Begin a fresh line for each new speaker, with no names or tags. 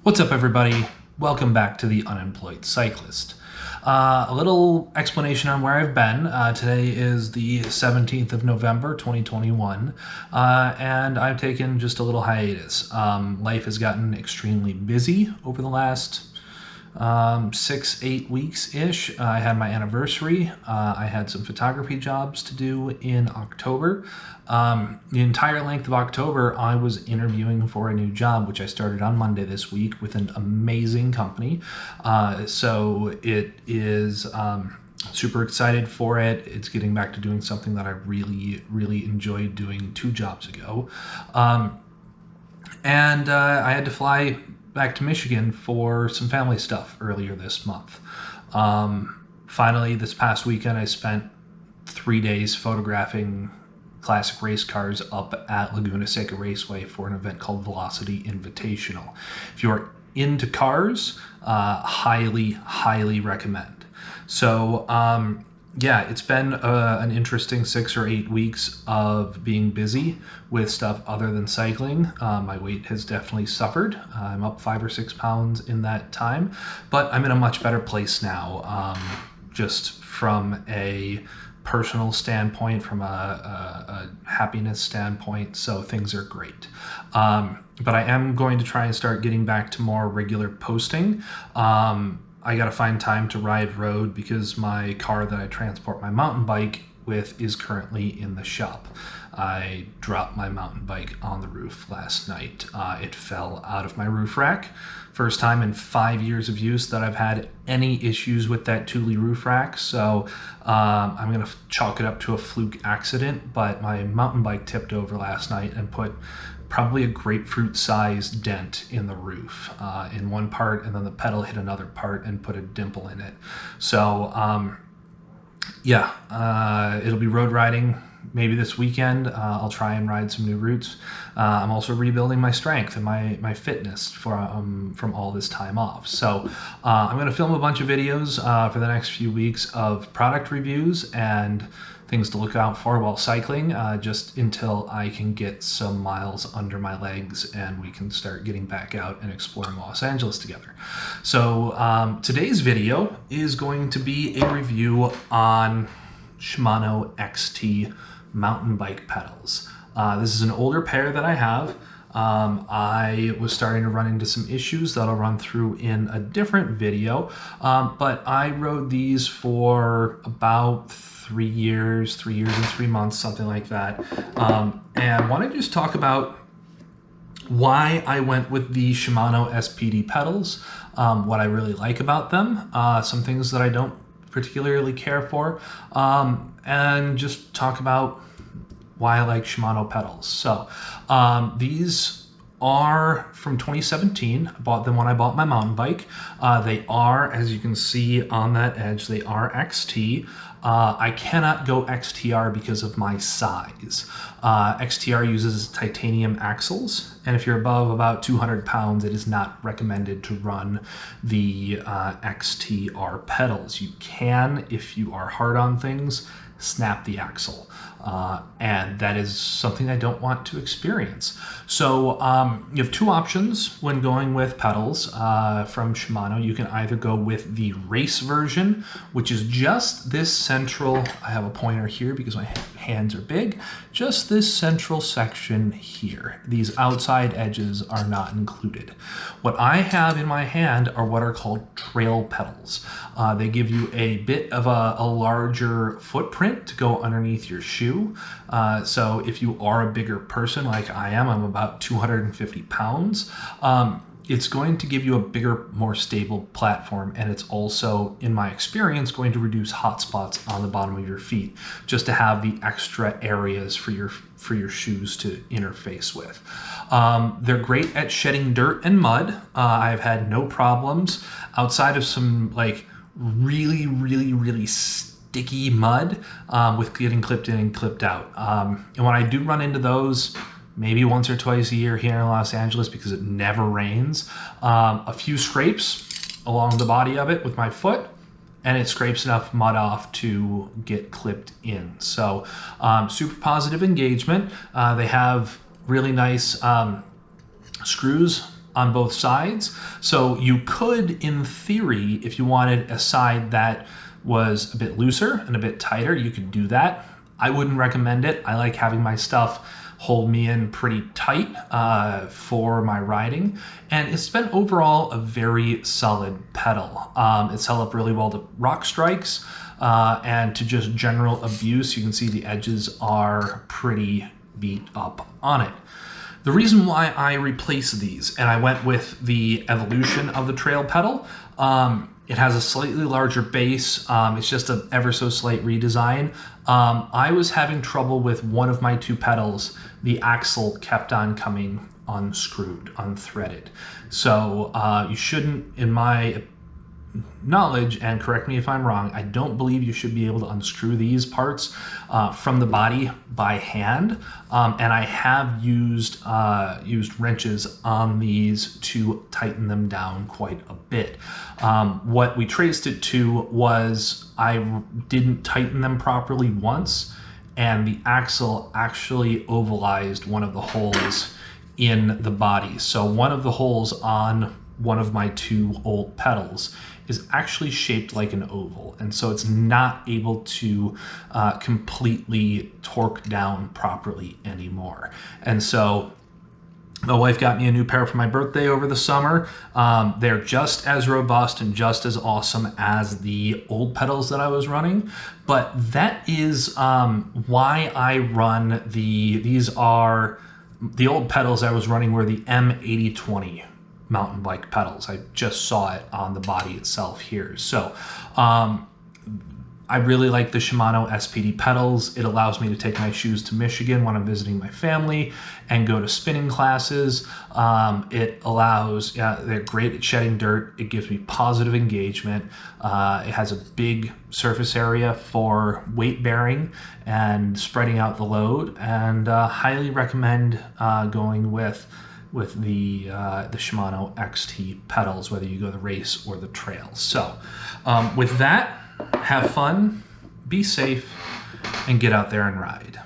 What's up, everybody? Welcome back to the Unemployed Cyclist. A little explanation on where I've been. Today is the 17th of November, 2021, and I've taken just a little hiatus. Life has gotten extremely busy over the last 6-8 weeks-ish. I had my anniversary. I had some photography jobs to do in October. The entire length of October, I was interviewing for a new job, which I started on Monday this week with an amazing company. So it is super excited for it. It's getting back to doing something that I really enjoyed doing 2 jobs ago. And I had to fly back to Michigan for some family stuff earlier this month. Finally, this past weekend, I spent 3 days photographing classic race cars up at Laguna Seca Raceway for an event called Velocity Invitational. If you are into cars, highly recommend. So, yeah, it's been an interesting 6 or 8 weeks of being busy with stuff other than cycling. My weight has definitely suffered. I'm up 5 or 6 pounds in that time, but I'm in a much better place now, just from a personal standpoint, from a happiness standpoint, so things are great. But I am going to try and start getting back to more regular posting. I gotta find time to ride road because my car that I transport my mountain bike with is currently in the shop. I dropped my mountain bike on the roof last night. It fell out of my roof rack. First time in 5 years of use that I've had any issues with that Thule roof rack. So I'm gonna chalk it up to a fluke accident, but my mountain bike tipped over last night and put probably a grapefruit-sized dent in the roof in one part, and then the pedal hit another part and put a dimple in it. So yeah, it'll be road riding maybe this weekend. I'll try and ride some new routes. I'm also rebuilding my strength and my fitness from all this time off. So I'm going to film a bunch of videos for the next few weeks of product reviews and things to look out for while cycling, just until I can get some miles under my legs and we can start getting back out and exploring Los Angeles together. So today's video is going to be a review on Shimano XT mountain bike pedals. This is an older pair that I have. I was starting to run into some issues that I'll run through in a different video, but I rode these for about 3 years and 3 months, something like that, and want to just talk about why I went with the Shimano Spd Pedals, what I really like about them, some things that I don't particularly care for, and just talk about why I like Shimano pedals. So these are from 2017. I bought them when I bought my mountain bike. They are, as you can see on that edge, they are XT. I cannot go XTR because of my size. XTR uses titanium axles, and if you're above about 200 pounds, it is not recommended to run the XTR pedals. You can, if you are hard on things, snap the axle. And that is something I don't want to experience. So you have 2 options when going with pedals from Shimano. You can either go with the race version, which is just this central, I have a pointer here because my hands are big, just this central section here. These outside edges are not included. What I have in my hand are what are called trail pedals. They give you a bit of a larger footprint to go underneath your shoe. So if you are a bigger person like I am, I'm about 250 pounds, it's going to give you a bigger, more stable platform, and it's also, in my experience, going to reduce hot spots on the bottom of your feet, just to have the extra areas for your shoes to interface with. They're great at shedding dirt and mud. I've had no problems outside of some like really sticky mud with getting clipped in and clipped out. And when I do run into those, maybe once or twice a year here in Los Angeles because it never rains, a few scrapes along the body of it with my foot, and it scrapes enough mud off to get clipped in. So super positive engagement. They have really nice screws on both sides. So you could, in theory, if you wanted a side that was a bit looser and a bit tighter, you could do that. I wouldn't recommend it. I like having my stuff hold me in pretty tight for my riding, and it's been overall a very solid pedal. It's held up really well to rock strikes and to just general abuse. You can see the edges are pretty beat up on it. The reason why I replaced these, and I went with the evolution of the trail pedal, it has a slightly larger base. It's just an ever so slight redesign. I was having trouble with one of my two pedals. The axle kept on coming unscrewed, unthreaded. So you shouldn't, in my knowledge, and correct me if I'm wrong, I don't believe you should be able to unscrew these parts from the body by hand. And I have used wrenches on these to tighten them down quite a bit. What we traced it to was I didn't tighten them properly once, and the axle actually ovalized one of the holes in the body. So one of the holes on one of my two old pedals is actually shaped like an oval, and so it's not able to completely torque down properly anymore. And so my wife got me a new pair for my birthday over the summer. They're just as robust and just as awesome as the old pedals that I was running, but that is why I run these are the old pedals I was running were the M8020 mountain bike pedals. I just saw it on the body itself here. So I really like the Shimano Spd Pedals. It allows me to take my shoes to Michigan when I'm visiting my family and go to spinning classes. It allows, they're great at shedding dirt. It gives me positive engagement. It has a big surface area for weight bearing and spreading out the load, and highly recommend going with the Shimano XT pedals, whether you go the race or the trail. So with that, have fun, be safe, and get out there and ride.